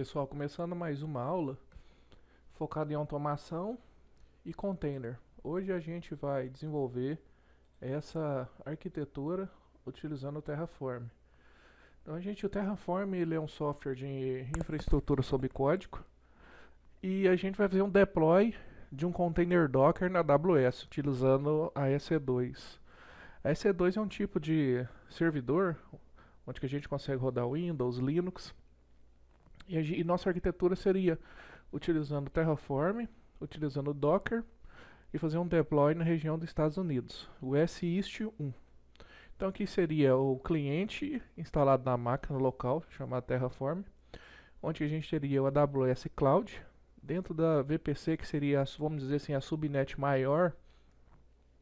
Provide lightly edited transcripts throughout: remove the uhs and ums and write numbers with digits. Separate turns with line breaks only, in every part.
Pessoal, começando mais uma aula focada em automação e container. Hoje a gente vai desenvolver essa arquitetura utilizando o Terraform. Então o Terraform ele é um software de infraestrutura sob código e a gente vai fazer um deploy de um container Docker na AWS utilizando a EC2. A EC2 é um tipo de servidor onde que a gente consegue rodar Windows, Linux e nossa arquitetura seria utilizando Terraform, utilizando Docker e fazer um deploy na região dos Estados Unidos, o SIST-1. Então aqui seria o cliente instalado na máquina local, chamado Terraform, onde a gente teria o AWS Cloud, dentro da VPC, que seria, vamos dizer assim, a subnet maior,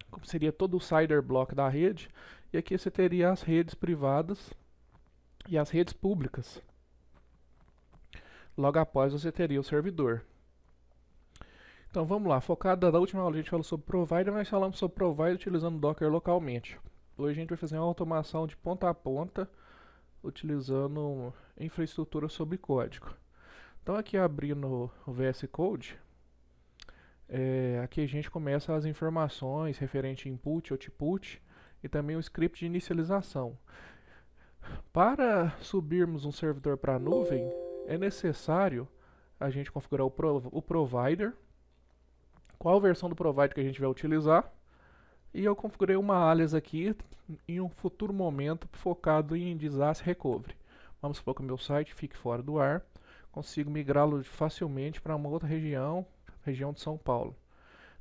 como seria todo o cider block da rede, e aqui você teria as redes privadas e as redes públicas. Logo após você teria o servidor. Então vamos lá, focada na última aula a gente falou sobre provider, mas falamos sobre provider utilizando Docker localmente. Hoje a gente vai fazer uma automação de ponta a ponta utilizando infraestrutura sobre código. Então aqui abrindo o VS Code, aqui a gente começa as informações referente a input, output e também o script de inicialização. Para subirmos um servidor para a nuvem, é necessário a gente configurar o provider, qual versão do provider que a gente vai utilizar, e eu configurei uma alias aqui em um futuro momento focado em disaster recovery. Vamos supor que o meu site fique fora do ar, consigo migrá-lo facilmente para uma outra região de São Paulo.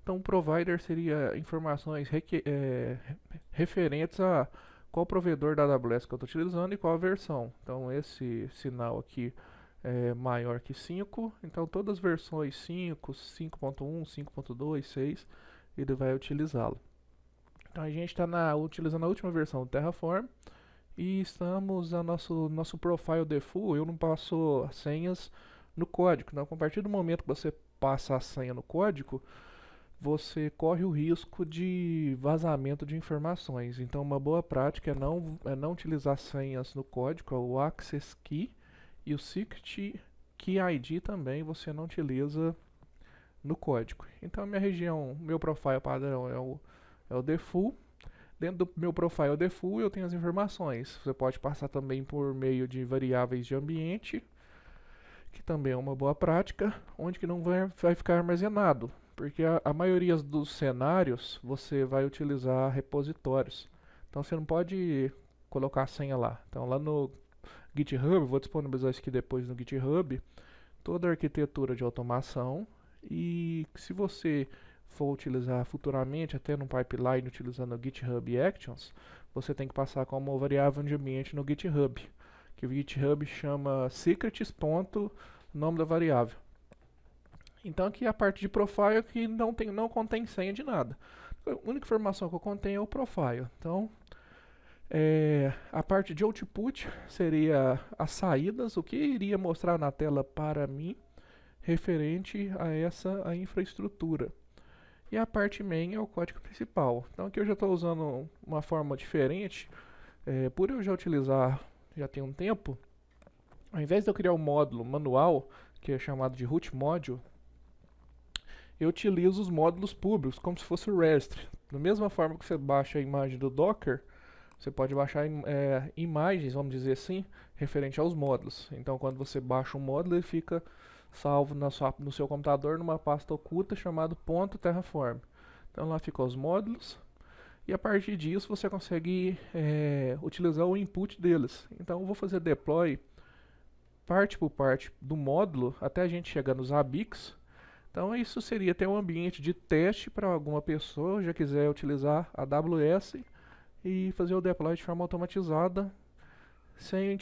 Então o provider seria informações referentes a qual provedor da AWS que eu estou utilizando e qual a versão. Então esse sinal aqui é maior que 5, então todas as versões 5, 5.1, 5.2, 6, ele vai utilizá-lo. Então a gente está utilizando a última versão do Terraform e estamos a nosso profile default. Eu não passo senhas no código. Então, a partir do momento que você passa a senha no código, você corre o risco de vazamento de informações. Então, uma boa prática é não utilizar senhas no código, o Access Key e o Secret Key ID também você não utiliza no código. Então, meu profile padrão é o default. Dentro do meu profile default eu tenho as informações. Você pode passar também por meio de variáveis de ambiente, que também é uma boa prática, onde que não vai ficar armazenado, porque a maioria dos cenários você vai utilizar repositórios. Então você não pode colocar a senha lá. Então lá no GitHub, vou disponibilizar isso aqui depois no GitHub, toda a arquitetura de automação, e se você for utilizar futuramente, até no pipeline utilizando o GitHub Actions, você tem que passar como variável de ambiente no GitHub, que o GitHub chama secrets. Nome da variável. Então aqui a parte de profile que não contém senha de nada. A única informação que eu contenho é o profile. Então a parte de output seria as saídas, o que iria mostrar na tela para mim referente a infraestrutura. E a parte main é o código principal. Então aqui eu já estou usando uma forma diferente. Por eu já utilizar, já tem um tempo, ao invés de eu criar um módulo manual, que é chamado de root module, eu utilizo os módulos públicos, como se fosse o REST. Da mesma forma que você baixa a imagem do Docker, você pode baixar imagens, vamos dizer assim, referente aos módulos. Então quando você baixa um módulo, ele fica salvo no seu computador numa pasta oculta chamada .terraform. Então lá ficam os módulos e a partir disso você consegue utilizar o input deles. Então eu vou fazer deploy parte por parte do módulo até a gente chegar nos ABICs. Então isso seria ter um ambiente de teste para alguma pessoa já quiser utilizar a AWS e fazer o deploy de forma automatizada sem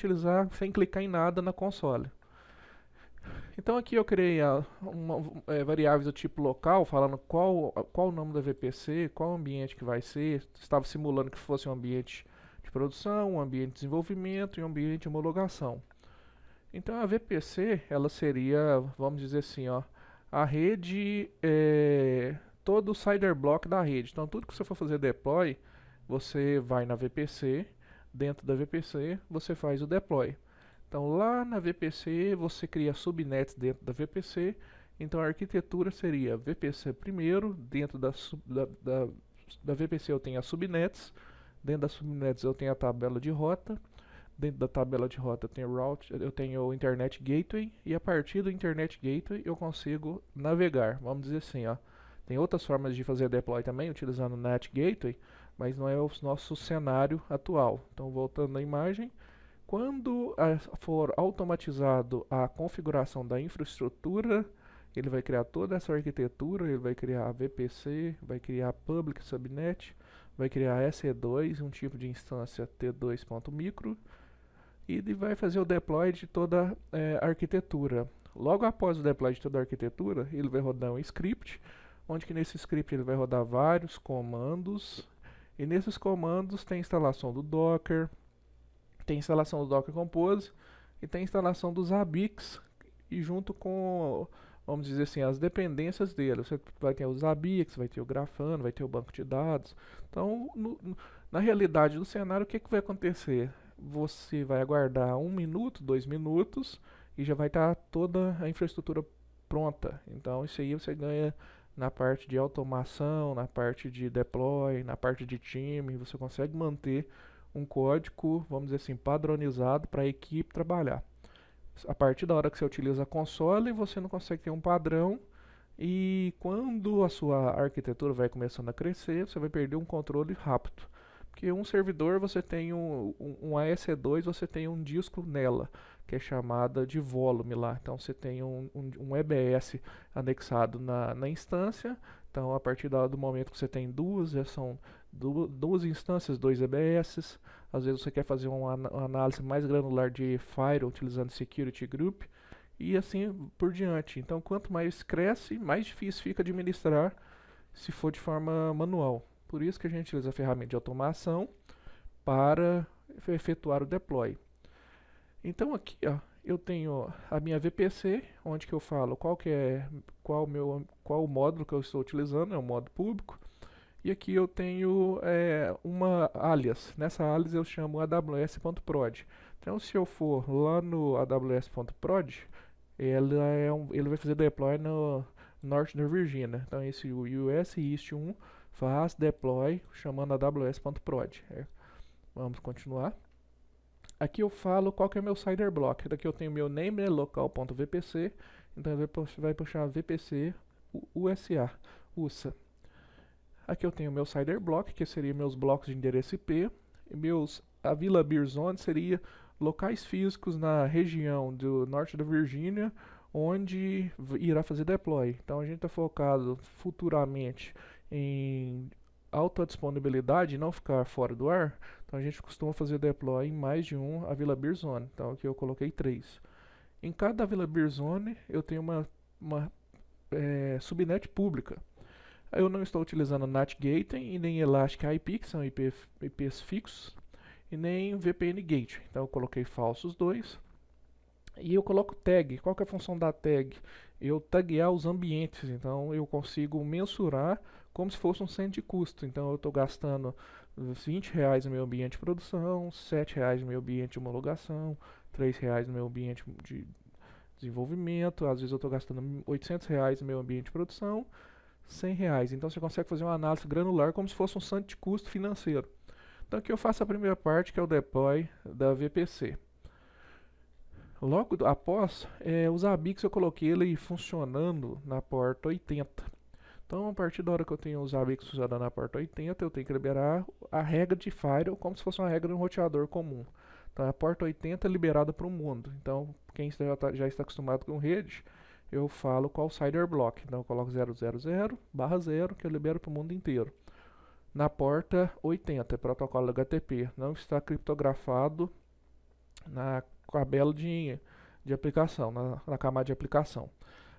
clicar em nada na console. Então aqui eu criei variáveis do tipo local, falando qual o nome da VPC, qual ambiente que vai ser. Estava simulando que fosse um ambiente de produção, um ambiente de desenvolvimento e um ambiente de homologação. Então a VPC, ela seria, vamos dizer assim, a rede, todo o cider block da rede. Então tudo que você for fazer deploy, você vai na VPC, dentro da VPC você faz o deploy. Então lá na VPC você cria subnets dentro da VPC. Então a arquitetura seria VPC primeiro, dentro da VPC eu tenho as subnets, dentro das subnets eu tenho a tabela de rota, dentro da tabela de rota eu tenho route, eu tenho o Internet Gateway, e a partir do Internet Gateway eu consigo navegar, vamos dizer assim, ó. Tem outras formas de fazer deploy também, utilizando o Net Gateway, mas não é o nosso cenário atual. Então voltando na imagem, quando for automatizado a configuração da infraestrutura, ele vai criar toda essa arquitetura, ele vai criar a VPC, vai criar Public Subnet, vai criar EC2, um tipo de instância T2.micro, e ele vai fazer o deploy de toda a arquitetura. Logo após o deploy de toda a arquitetura, ele vai rodar um script, onde que nesse script ele vai rodar vários comandos, e nesses comandos tem instalação do Docker, tem instalação do Docker Compose e tem instalação dos Zabbix, e junto com, vamos dizer assim, as dependências dele. Você vai ter os Zabbix, vai ter o Grafana, vai ter o banco de dados. Então, na realidade do cenário, o que vai acontecer? Você vai aguardar 1 minuto, 2 minutos e já vai estar toda a infraestrutura pronta. Então, isso aí você ganha na parte de automação, na parte de deploy, na parte de time. Você consegue manter um código, vamos dizer assim, padronizado para a equipe trabalhar. A partir da hora que você utiliza a console, você não consegue ter um padrão, e quando a sua arquitetura vai começando a crescer, você vai perder um controle rápido. Porque um servidor, você tem um AEC2, você tem um disco nela, que é chamada de volume lá. Então você tem um EBS anexado na instância. Então a partir do momento que você tem duas, são duas instâncias, dois EBS. Às vezes você quer fazer uma análise mais granular de Fire utilizando Security Group, e assim por diante. Então quanto mais cresce, mais difícil fica administrar se for de forma manual. Por isso que a gente utiliza a ferramenta de automação para efetuar o deploy. Então aqui, ó, eu tenho a minha VPC, onde que eu falo qual o módulo que eu estou utilizando, é um módulo público. E aqui eu tenho uma alias. Nessa alias eu chamo aws.prod. Então se eu for lá no aws.prod, ele vai fazer deploy no norte da Virgínia. Então esse US East 1 faz deploy chamando aws.prod. Vamos continuar. Aqui eu falo qual que é o meu CIDR block. Daqui eu tenho meu name local.vpc, então ele vai puxar VPC USA. Aqui eu tenho meu CIDR block, que seria meus blocos de endereço IP. A Vila Beer Zone seria locais físicos na região do norte da Virgínia, onde irá fazer deploy. Então a gente está focado futuramente em alta disponibilidade e não ficar fora do ar. Então a gente costuma fazer deploy em mais de a Vila Beer Zone. Então aqui eu coloquei 3. Em cada Vila Beer Zone eu tenho uma subnet pública. Eu não estou utilizando NAT Gateway e nem Elastic IP, que são IPs fixos, e nem VPN Gateway. Então eu coloquei falsos 2. E eu coloco tag. Qual que é a função da tag? Eu taguear os ambientes. Então eu consigo mensurar como se fosse um centro de custo. Então eu estou gastando R$20 no meu ambiente de produção, R$7 no meu ambiente de homologação, R$3 no meu ambiente de desenvolvimento. Às vezes eu estou gastando R$800 no meu ambiente de produção, R$100. Então você consegue fazer uma análise granular como se fosse um centro de custo financeiro. Então aqui eu faço a primeira parte, que é o deploy da VPC. Logo após, os Zabbix eu coloquei ele funcionando na porta 80. Então a partir da hora que eu tenho os Zabbix funcionando na porta 80, eu tenho que liberar a regra de Firewall como se fosse uma regra de um roteador comum. Então a porta 80 é liberada para o mundo. Então quem já está acostumado com rede, eu falo qual CIDR block. Então eu coloco 000/0, que eu libero para o mundo inteiro. Na porta 80, protocolo HTTP, não está criptografado na tabela de aplicação, na camada de aplicação.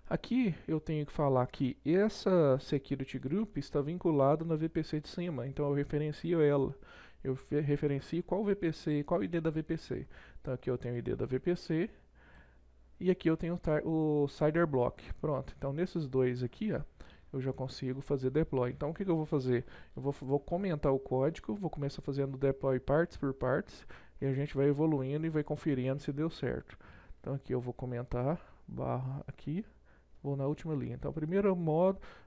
Aqui eu tenho que falar que essa Security Group está vinculada na VPC de cima, então eu referencio ela. Eu referencio qual VPC, qual ID da VPC. Então aqui eu tenho o ID da VPC e aqui eu tenho o CIDR block. Pronto, então nesses dois aqui, ó, eu já consigo fazer deploy. Então o que eu vou fazer? Eu vou comentar o código, vou começar fazendo deploy partes por partes. e a gente vai evoluindo e vai conferindo se deu certo. Então aqui eu vou comentar, barra aqui, vou na última linha. Então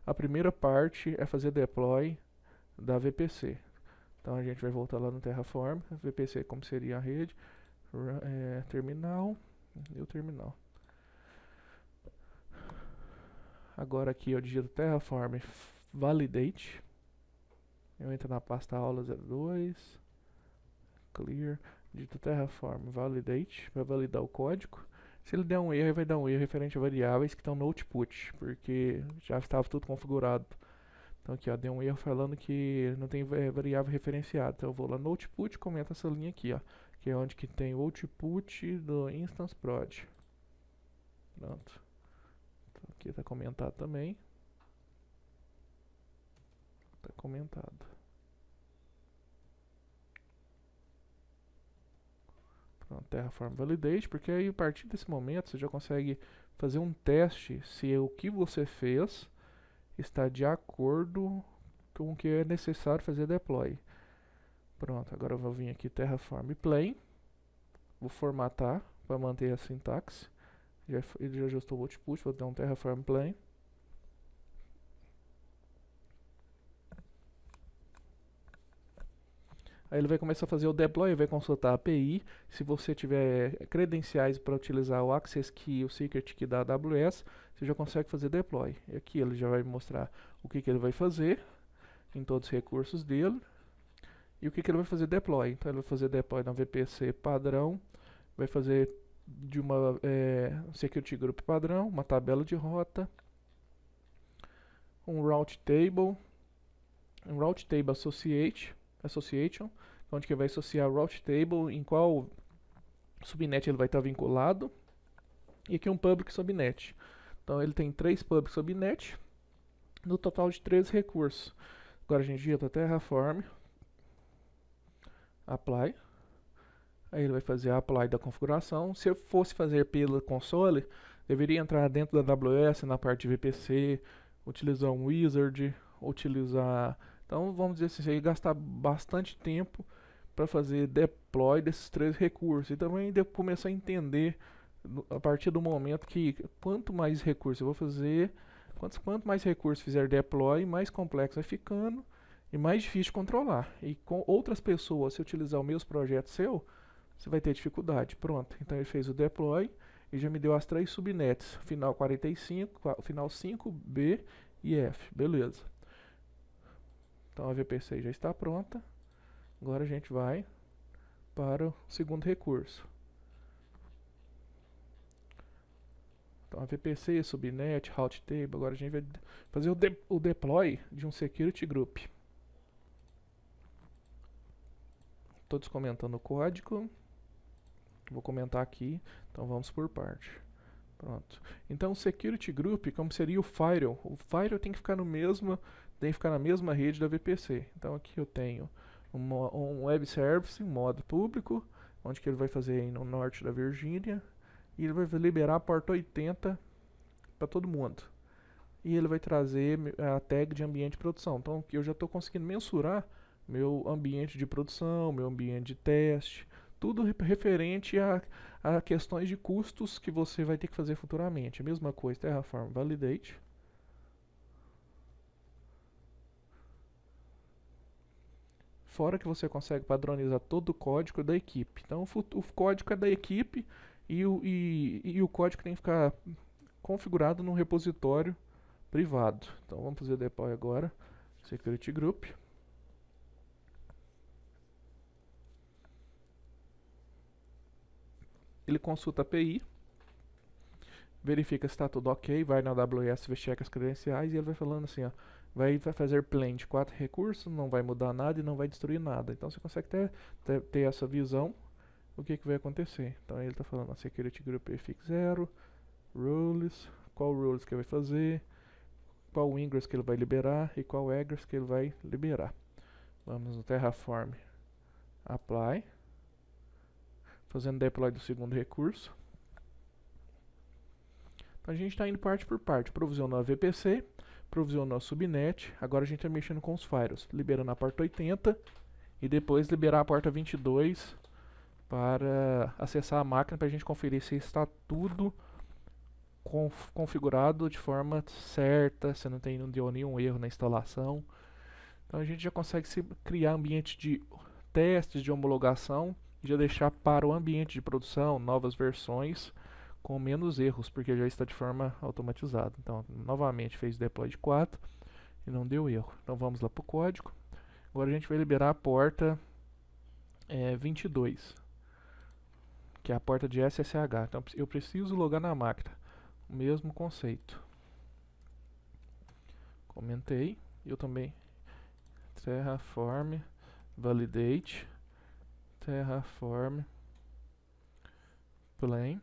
a primeira parte é fazer deploy da VPC. Então a gente vai voltar lá no Terraform, VPC como seria a rede, terminal e o terminal. Agora aqui eu digito Terraform validate. Eu entro na pasta aula 02, clear, digito Terraform validate para validar o código. Se ele der um erro, ele vai dar um erro referente a variáveis que estão no output, porque já estava tudo configurado. Então aqui ó, deu um erro falando que não tem variável referenciada. Então eu vou lá no output e comento essa linha aqui, ó, que é onde que tem o output do instance prod. Pronto. Então aqui está comentado também. Está comentado. Pronto, Terraform Validate, porque aí a partir desse momento você já consegue fazer um teste se o que você fez está de acordo com o que é necessário fazer deploy. Pronto, agora eu vou vir aqui Terraform Plain, vou formatar para manter a sintaxe. Ele já ajustou o output, vou dar um Terraform Plain. Aí ele vai começar a fazer o deploy, vai consultar a API. Se você tiver credenciais para utilizar o Access Key e o Secret Key da AWS, você já consegue fazer deploy. E aqui ele já vai mostrar o que ele vai fazer em todos os recursos dele. E o que ele vai fazer deploy. Então ele vai fazer deploy na VPC padrão, vai fazer de uma Security Group padrão, uma tabela de rota, um Route Table Association, onde que vai associar o Route Table, em qual subnet ele vai estar vinculado, e aqui um Public Subnet. Então ele tem 3 Public Subnet, no total de 13 recursos. Agora a gente digita Terraform, Apply, aí ele vai fazer a Apply da configuração. Se eu fosse fazer pela console, deveria entrar dentro da AWS, na parte de VPC, utilizar um Wizard, então vamos dizer assim, aí gastar bastante tempo para fazer deploy desses 3 recursos. E também começar a entender a partir do momento que quanto mais recursos eu vou fazer, quanto mais recursos fizer deploy, mais complexo vai ficando e mais difícil de controlar. E com outras pessoas, se utilizar os meus projetos você vai ter dificuldade. Pronto, então ele fez o deploy e já me deu as 3 subnets, final 45, final 5, B e F, beleza. Então a VPC já está pronta. Agora a gente vai para o segundo recurso. Então a VPC, subnet, route table. Agora a gente vai fazer o deploy de um security group. Todos comentando o código. Vou comentar aqui. Então vamos por parte. Pronto. Então o security group, como seria o firewall? O firewall tem que ficar na mesma rede da VPC. Então aqui eu tenho um web service em modo público, onde que ele vai fazer aí no norte da Virgínia, e ele vai liberar a porta 80 para todo mundo. E ele vai trazer a tag de ambiente de produção. Então aqui eu já estou conseguindo mensurar meu ambiente de produção, meu ambiente de teste, tudo referente a questões de custos que você vai ter que fazer futuramente. A mesma coisa, Terraform Validate. Fora que você consegue padronizar todo o código da equipe. Então o código é da equipe e o código tem que ficar configurado num repositório privado. Então vamos fazer deploy agora. Security Group. Ele consulta a API, verifica se está tudo ok, vai na AWS, checa as credenciais e ele vai falando assim, ó, vai fazer plan de 4 recursos, não vai mudar nada e não vai destruir nada. Então você consegue ter essa visão do que vai acontecer. Então ele está falando, Security Group prefix 0, rules, qual rules que ele vai fazer, qual ingress que ele vai liberar e qual egress que ele vai liberar. Vamos no Terraform Apply, fazendo deploy do segundo recurso. Então a gente está indo parte por parte, provisionou a VPC, provisionou a subnet, agora a gente está mexendo com os firewalls, liberando a porta 80 e depois liberar a porta 22 para acessar a máquina para a gente conferir se está tudo configurado de forma certa, se não deu nenhum erro na instalação. Então a gente já consegue criar ambiente de testes de homologação e já deixar para o ambiente de produção novas versões com menos erros, porque já está de forma automatizada. Então, novamente fez deploy de 4 e não deu erro. Então vamos lá para o código. Agora a gente vai liberar a porta 22, que é a porta de SSH. Então eu preciso logar na máquina. O mesmo conceito. Comentei. Eu também Terraform validate Terraform plain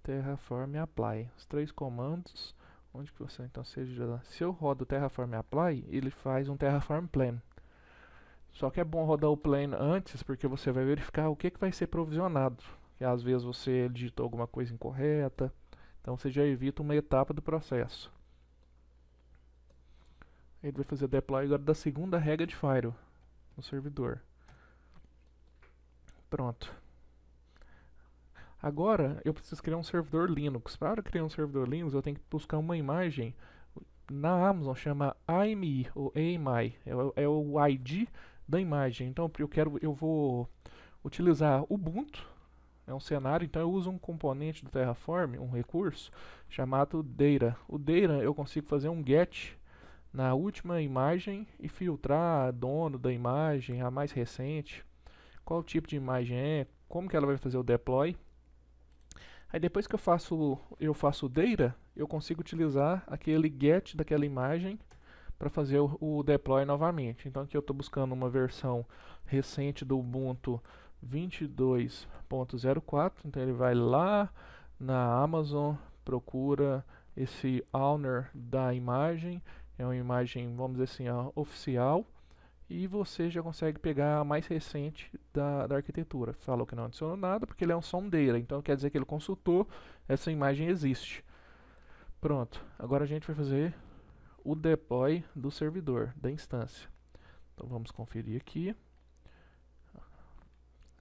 Terraform apply. Os 3 comandos. Onde que você então seja. Se eu rodo o Terraform apply, ele faz um Terraform plain. Só que é bom rodar o plain antes, porque você vai verificar o que vai ser provisionado. E às vezes você digitou alguma coisa incorreta. Então você já evita uma etapa do processo. Ele vai fazer deploy agora da segunda regra de Firewall no servidor. Pronto. Agora eu preciso criar um servidor Linux. Para criar um servidor Linux eu tenho que buscar uma imagem na Amazon, chama AMI ou AMI, é o ID da imagem. Então eu vou utilizar Ubuntu, é um cenário, então eu uso um componente do Terraform, um recurso chamado Data. O Data eu consigo fazer um get na última imagem e filtrar dono da imagem, a mais recente, qual tipo de imagem é, como que ela vai fazer o deploy. Aí depois que eu faço o data, eu consigo utilizar aquele get daquela imagem para fazer o deploy novamente. Então aqui eu estou buscando uma versão recente do Ubuntu 22.04, então ele vai lá na Amazon, procura esse owner da imagem, é uma imagem, vamos dizer assim, oficial, e você já consegue pegar a mais recente da arquitetura. Falou que não adicionou nada porque ele é um sondeira, então quer dizer que ele consultou, essa imagem existe. Pronto, agora a gente vai fazer o deploy do servidor, da instância. Então vamos conferir aqui.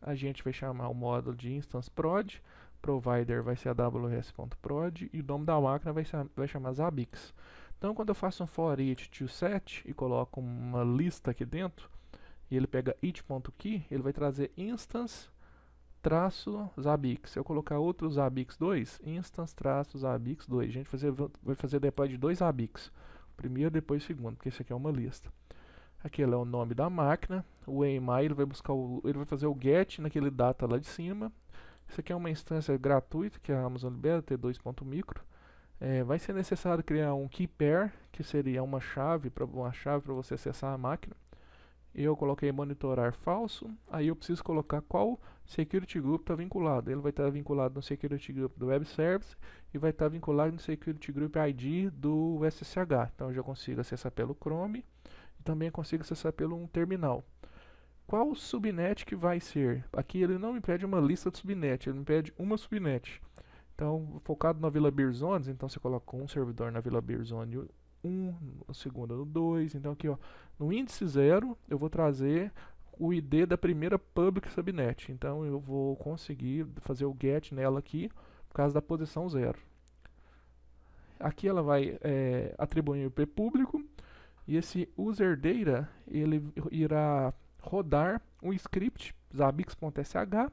A gente vai chamar o módulo de instance prod, provider vai ser aws.prod e o nome da máquina vai chamar Zabbix. Então quando eu faço um for each to set e coloco uma lista aqui dentro, e ele pega each.key, ele vai trazer instance Zabbix. Se eu colocar outro Zabbix 2, instance Zabbix 2. A gente vai fazer deploy de 2 Zabbix. O primeiro, depois o segundo, porque isso aqui é uma lista. Aquele é o nome da máquina. O AMI ele vai fazer o get naquele data lá de cima. Isso aqui é uma instância gratuita que a Amazon libera, T2.micro. Vai ser necessário criar um key pair, que seria uma chave para você acessar a máquina. Eu coloquei monitorar falso, aí eu preciso colocar qual security group está vinculado. Ele vai estar vinculado no security group do web service e vai estar vinculado no security group ID do SSH. Então eu já consigo acessar pelo Chrome e também consigo acessar pelo um terminal. Qual subnet que vai ser? Aqui ele não me pede uma lista de subnet, ele me pede uma subnet. Então, focado na Vila Beer Zones, então você coloca um servidor na Vila Beer Zone 1, a segunda no 2. Então aqui, ó, no índice 0, eu vou trazer o ID da primeira public subnet. Então eu vou conseguir fazer o get nela aqui, por causa da posição 0. Aqui ela vai atribuir o IP público, e esse user data, ele irá rodar um script, zabbix.sh,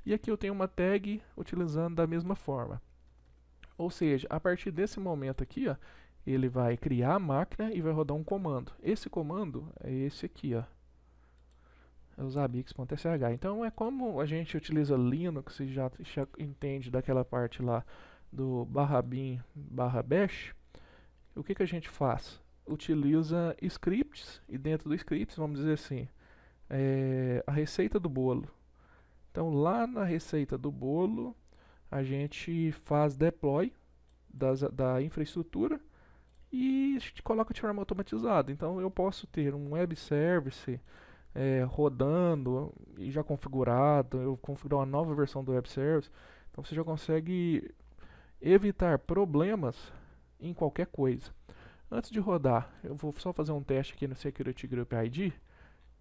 e aqui eu tenho uma tag utilizando da mesma forma. Ou seja, a partir desse momento aqui, ó, ele vai criar a máquina e vai rodar um comando. Esse comando é esse aqui, ó. É o zabbix.sh. Então é como a gente utiliza Linux e já entende daquela parte lá do /bin /bash. O que a gente faz? Utiliza scripts, e dentro do scripts, vamos dizer assim, a receita do bolo. Então lá na receita do bolo, a gente faz deploy da infraestrutura e a gente coloca de forma automatizada. Então eu posso ter um web service rodando e já configurado, eu configurar uma nova versão do web service. Então você já consegue evitar problemas em qualquer coisa. Antes de rodar, eu vou só fazer um teste aqui no Security Group ID.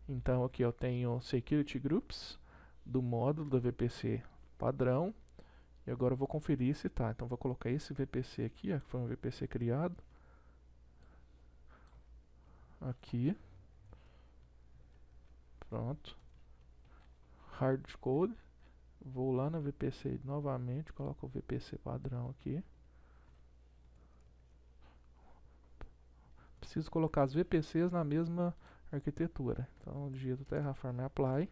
Então aqui eu tenho Security Groups, do módulo da VPC padrão. E agora eu vou conferir se tá. Então vou colocar esse VPC aqui, ó, que foi um VPC criado. Aqui. Pronto. Hardcode. Vou lá na VPC novamente, coloco o VPC padrão aqui. Preciso colocar as VPCs na mesma arquitetura. Então digito Terraform Apply.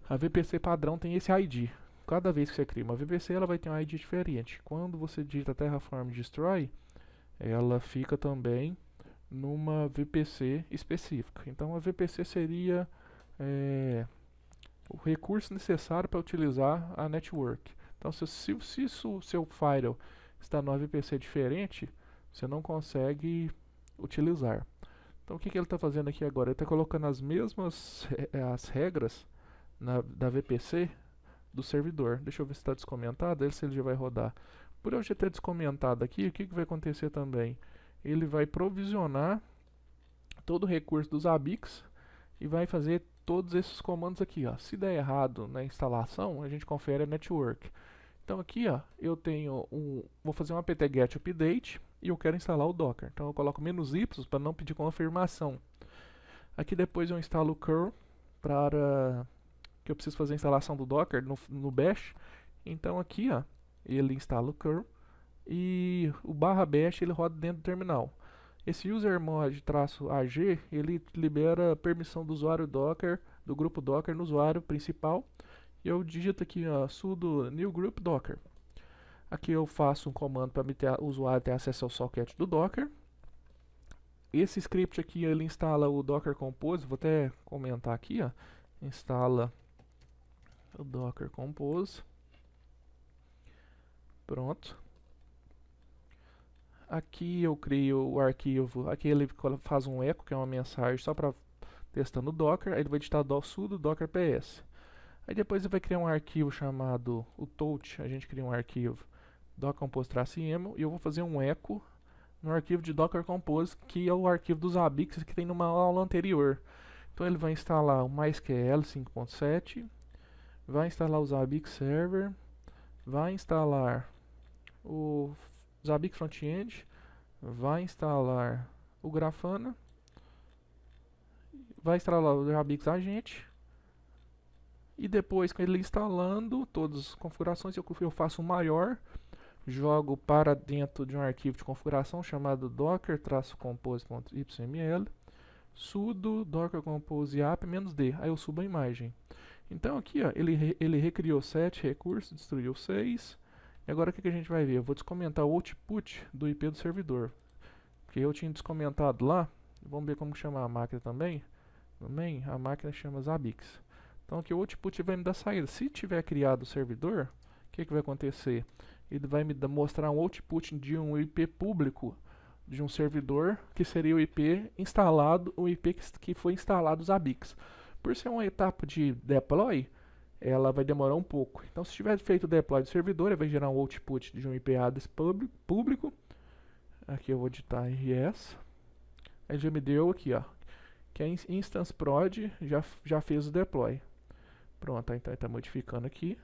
A VPC padrão tem esse ID. Cada vez que você cria uma VPC, ela vai ter um ID diferente. Quando você digita Terraform Destroy, ela fica também numa VPC específica. Então a VPC seria o recurso necessário para utilizar a network. Então se o seu firewall está numa VPC diferente, você não consegue utilizar. Então o que ele está fazendo aqui agora? Ele está colocando as mesmas as regras da VPC do servidor. Deixa eu ver se está descomentado, se ele já vai rodar. Por eu já ter descomentado aqui, o que vai acontecer também? Ele vai provisionar todo o recurso dos ABICs e vai fazer todos esses comandos aqui, ó. Se der errado na instalação, a gente confere a network. Então aqui, ó, eu tenho vou fazer um apt-get update e eu quero instalar o Docker. Então eu coloco "-y" para não pedir confirmação. Aqui depois eu instalo o curl para que eu preciso fazer a instalação do Docker no bash. Então aqui, ó, ele instala o curl e o /bash ele roda dentro do terminal. Esse usermod-ag ele libera permissão do usuário Docker, do grupo Docker no usuário principal. E eu digito aqui, ó, sudo new group docker. Aqui eu faço um comando para o usuário ter acesso ao socket do Docker. Esse script aqui ele instala o Docker Compose, vou até comentar aqui, ó, instala o Docker Compose. Pronto. Aqui eu crio o arquivo, aqui ele faz um echo, que é uma mensagem só para testando o Docker, aí ele vai digitar sudo docker ps. Aí depois ele vai criar um arquivo chamado o touch, a gente cria um arquivo docker compose-yaml e eu vou fazer um echo no arquivo de docker compose, que é o arquivo dos ABICs que tem numa aula anterior. Então ele vai instalar o MySQL 5.7, vai instalar os ABIC server, vai instalar os ABIC front-end, vai instalar o Grafana, vai instalar o ABIC agente. E depois, com ele instalando todas as configurações, eu faço um maior, jogo para dentro de um arquivo de configuração chamado docker-compose.yml, sudo docker compose app -d, aí eu subo a imagem. Então aqui, ó, ele recriou 7 recursos, destruiu 6. E agora o que a gente vai ver? Eu vou descomentar o output do IP do servidor, porque eu tinha descomentado lá. Vamos ver como chamar a máquina também. Também a máquina chama Zabbix. Então aqui o output vai me dar saída. Se tiver criado o servidor, o que vai acontecer? Ele vai me mostrar um output de um IP público de um servidor, que seria o IP instalado, o IP que foi instalado os ABICs. Por ser uma etapa de deploy, ela vai demorar um pouco. Então se tiver feito o deploy do servidor, ele vai gerar um output de um IP address público. Aqui eu vou digitar rs. Aí já me deu aqui, ó, que é instance prod já fez o deploy. Pronto, então ele está modificando aqui.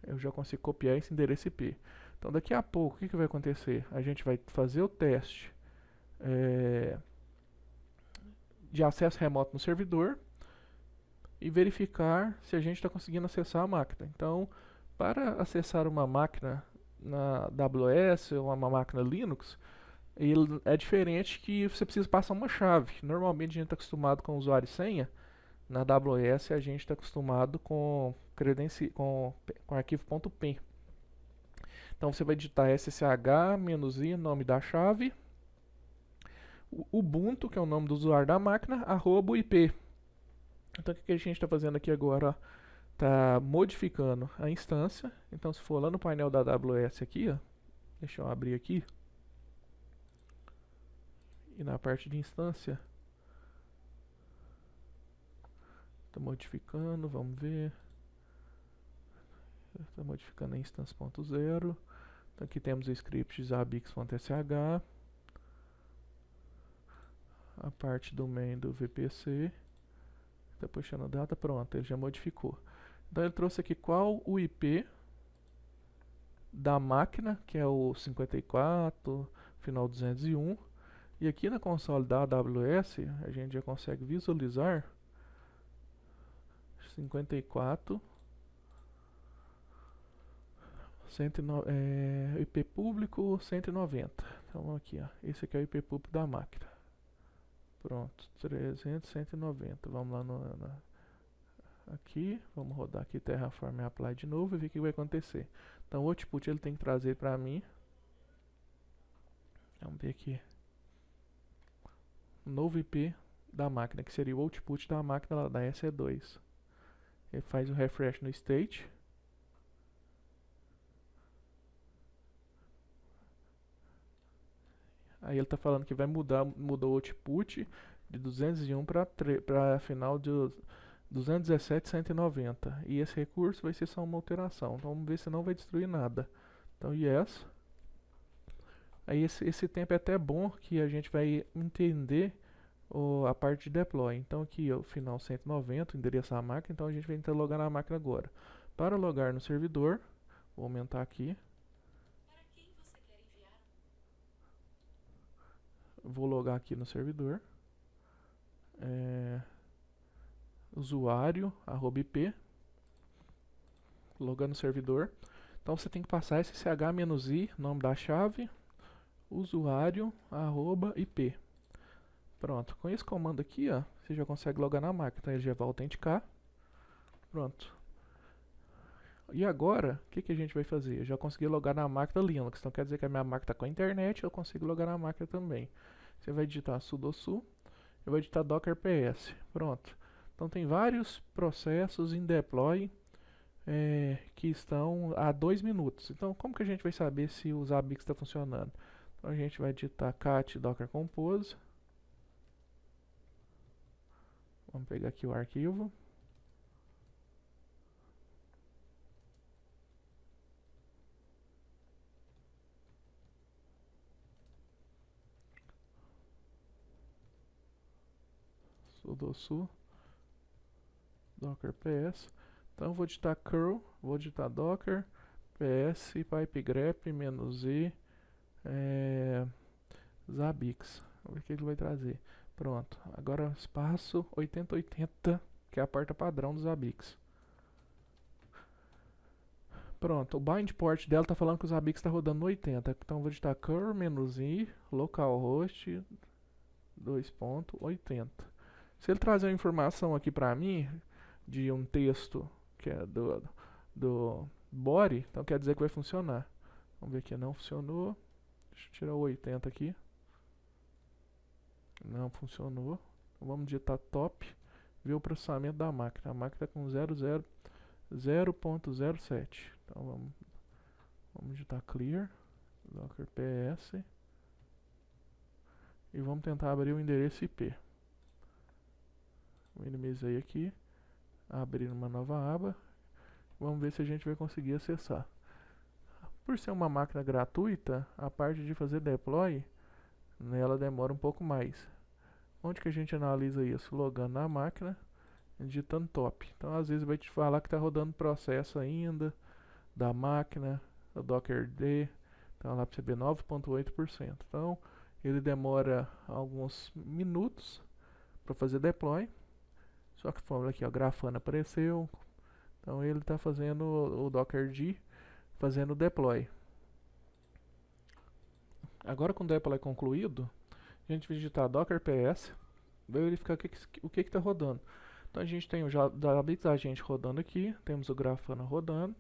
Eu já consigo copiar esse endereço IP. Então daqui a pouco, o que vai acontecer? A gente vai fazer o teste de acesso remoto no servidor e verificar se a gente está conseguindo acessar a máquina. Então, para acessar uma máquina na AWS ou uma máquina Linux, ele é diferente, que você precisa passar uma chave. Normalmente a gente está acostumado com usuário e senha. Na AWS a gente está acostumado com arquivo .pem. Então você vai digitar ssh-i, nome da chave, Ubuntu, que é o nome do usuário da máquina, @ IP. Então o que a gente está fazendo aqui agora? Está modificando a instância. Então se for lá no painel da AWS aqui, ó, deixa eu abrir aqui, e na parte de instância está modificando, vamos ver. Está modificando a instance.0. Então aqui temos o script zabix.sh, a parte do main do VPC. Tá puxando data, pronto, ele já modificou. Então ele trouxe aqui qual o IP da máquina, que é o 54, final 201. E aqui na console da AWS, a gente já consegue visualizar 54, IP público 190. Então aqui, ó, esse aqui é o IP público da máquina. Pronto, 300, 190. Vamos lá aqui, vamos rodar aqui Terraform Apply de novo e ver o que vai acontecer. Então o output ele tem que trazer para mim. Vamos ver aqui. Novo IP da máquina, que seria o output da máquina lá da SE2. Ele faz o refresh no state. Aí ele está falando que vai mudou o output de 201 para final de 217.190. E esse recurso vai ser só uma alteração. Então vamos ver se não vai destruir nada. Então yes. Aí esse tempo é até bom que a gente vai entender a parte de deploy. Então aqui o final 190, endereçar a máquina. Então a gente vai tentar logar na máquina agora. Para logar no servidor, vou aumentar aqui. Vou logar aqui no servidor. Usuário, @ip. Logar no servidor. Então você tem que passar ssh-i, nome da chave, usuário, @ip. Pronto, com esse comando aqui, ó, você já consegue logar na máquina. Então ele já vai autenticar. Pronto. E agora, o que a gente vai fazer? Eu já consegui logar na máquina Linux. Então quer dizer que a minha máquina está com a internet, eu consigo logar na máquina também. Você vai digitar sudo su, eu vou digitar docker ps. Pronto. Então tem vários processos em deploy que estão a 2 minutos. Então como que a gente vai saber se o Zabbix está funcionando? Então a gente vai digitar cat docker compose. Vamos pegar aqui o arquivo. Sudo su docker ps. Então eu vou digitar curl, vou digitar docker ps pipegrep -e Zabbix. Vamos ver o que ele vai trazer. Pronto, agora espaço 8080, que é a porta padrão do Zabbix. Pronto, o bind port dela tá falando que o Zabbix está rodando no 80. Então eu vou digitar curl -i localhost 2.80. Se ele trazer uma informação aqui para mim de um texto que é do body, então quer dizer que vai funcionar. Vamos ver aqui, não funcionou. Deixa eu tirar o 80 aqui. Não funcionou. Então vamos digitar top, ver o processamento da máquina. A máquina está com 0.07. Então vamos digitar clear, docker ps, e vamos tentar abrir o endereço IP. Minimizei aqui, abrir uma nova aba. Vamos ver se a gente vai conseguir acessar. Por ser uma máquina gratuita, a parte de fazer deploy nela demora um pouco mais. Onde que a gente analisa isso? Logando na máquina, digitando top. Então às vezes vai te falar que está rodando processo ainda da máquina, o dockerd. Então lá para você ver 9.8%. Então ele demora alguns minutos para fazer deploy. Só que fomos aqui, ó, Grafana apareceu. Então ele está fazendo o dockerd, fazendo o deploy. Agora com o deploy concluído, a gente vai digitar docker ps, vai verificar o que está rodando. Então a gente tem o Zabbix agente rodando aqui, temos o Grafana rodando,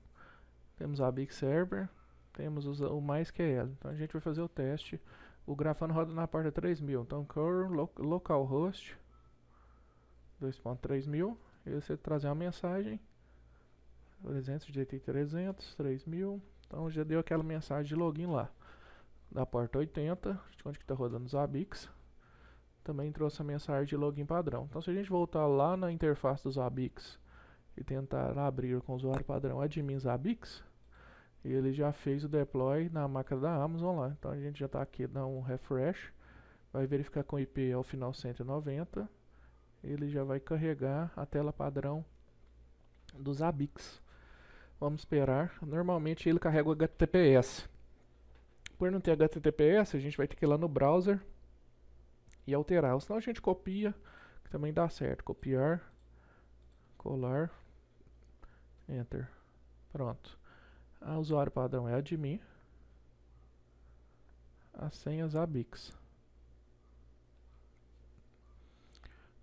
temos a Zabbix server, temos o MySQL. Então a gente vai fazer o teste. O Grafana roda na porta 3000, então curl localhost 2.3000, e você trazer uma mensagem 300, 3000. Então já deu aquela mensagem de login lá da porta 80, onde que está rodando o Zabbix. Também trouxe a mensagem de login padrão. Então se a gente voltar lá na interface do Zabbix e tentar abrir com o usuário padrão admin Zabbix, ele já fez o deploy na máquina da Amazon lá. Então a gente já está aqui, dá um refresh, vai verificar com o IP ao final 190, ele já vai carregar a tela padrão dos Zabbix. Vamos esperar. Normalmente ele carrega o HTTPS. Por não ter HTTPS, a gente vai ter que ir lá no browser e alterar. Ou senão a gente copia, que também dá certo. Copiar, colar, enter. Pronto. O usuário padrão é admin. A senha Zabbix.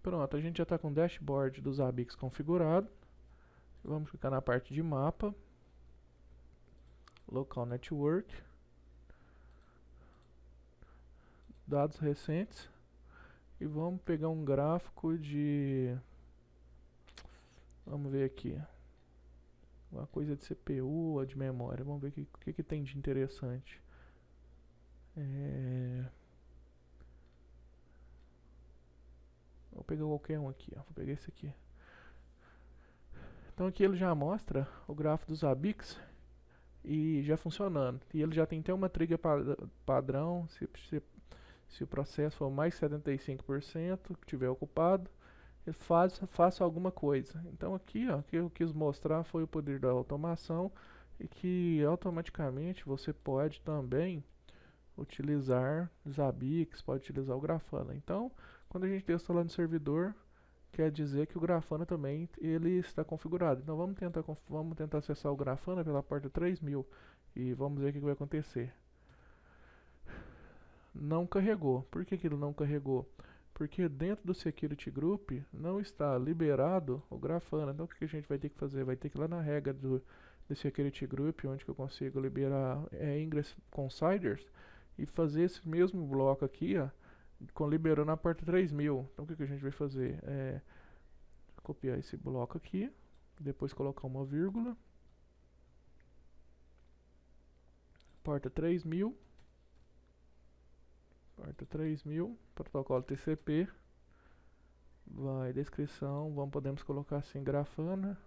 Pronto, a gente já está com o dashboard do Zabbix configurado. Vamos clicar na parte de mapa, local network, dados recentes, e vamos pegar um gráfico de, vamos ver aqui, uma coisa de CPU ou de memória. Vamos ver o que tem de interessante. Vou pegar qualquer um aqui, ó. Vou pegar esse aqui. Então aqui ele já mostra o gráfico dos Zabbix e já funcionando. E ele já tem até uma trigger padrão, se o processo for mais 75% que tiver ocupado, ele faça alguma coisa. Então aqui, ó, o que eu quis mostrar foi o poder da automação e que automaticamente você pode também utilizar Zabbix, pode utilizar o Grafana. Então, quando a gente testa lá no servidor, quer dizer que o Grafana também ele está configurado. Então vamos tentar acessar o Grafana pela porta 3000 e vamos ver o que vai acontecer. Não carregou. Por que ele não carregou? Porque dentro do Security Group não está liberado o Grafana. Então o que a gente vai ter que fazer? Vai ter que ir lá na regra do Security Group, onde que eu consigo liberar Ingress Considers, e fazer esse mesmo bloco aqui, ó, liberando a porta 3000. Então o que a gente vai fazer? Copiar esse bloco aqui, depois colocar uma vírgula, porta 3000, protocolo TCP, vai descrição, podemos colocar assim Grafana.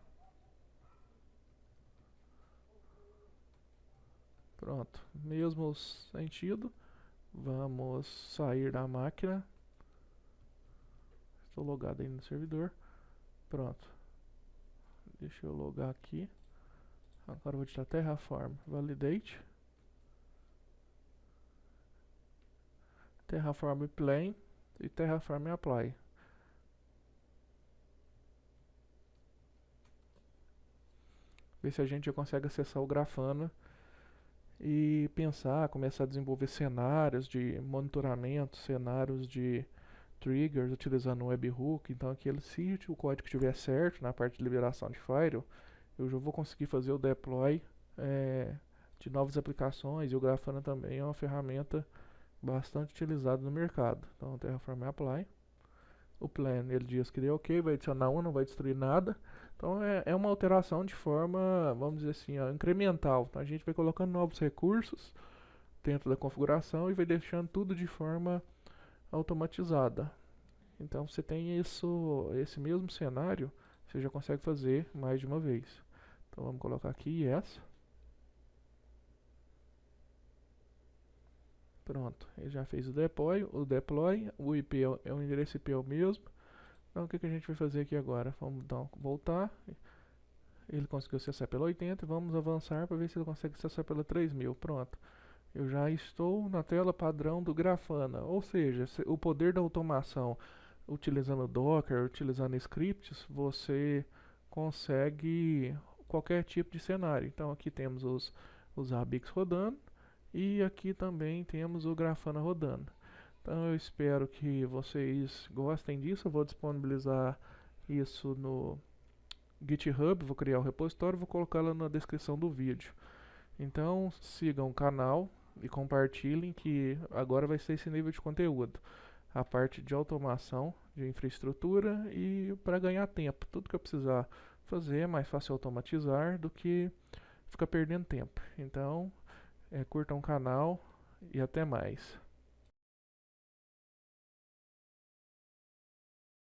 Pronto, mesmo sentido. Vamos sair da máquina. Estou logado aí no servidor. Pronto. Deixa eu logar aqui. Agora eu vou digitar Terraform Validate. Terraform Plane e Terraform Apply. Ver se a gente já consegue acessar o Grafana e começar a desenvolver cenários de monitoramento, cenários de triggers utilizando o webhook. Então aqui, se o código estiver certo na parte de liberação de firewall, eu já vou conseguir fazer o deploy de novas aplicações, e o Grafana também é uma ferramenta bastante utilizada no mercado. Então Terraform Apply. O plan, ele diz que deu ok, vai adicionar um, não vai destruir nada. Então é uma alteração de forma, vamos dizer assim, ó, incremental. Então a gente vai colocando novos recursos dentro da configuração e vai deixando tudo de forma automatizada. Então você tem esse mesmo cenário, você já consegue fazer mais de uma vez. Então vamos colocar aqui yes. Pronto, ele já fez o deploy, o IP o endereço IP é o mesmo. Então o que a gente vai fazer aqui agora? Vamos voltar. Ele conseguiu acessar pela 80 e vamos avançar para ver se ele consegue acessar pela 3000. Pronto. Eu já estou na tela padrão do Grafana, ou seja, o poder da automação utilizando Docker, utilizando scripts, você consegue qualquer tipo de cenário. Então aqui temos os Zabbix rodando e aqui também temos o Grafana rodando. Então eu espero que vocês gostem disso. Eu vou disponibilizar isso no GitHub, vou criar o repositório, vou colocar lá na descrição do vídeo. Então sigam o canal e compartilhem, que agora vai ser esse nível de conteúdo. A parte de automação, de infraestrutura, e para ganhar tempo. Tudo que eu precisar fazer é mais fácil automatizar do que ficar perdendo tempo. Então curtam o canal e até mais.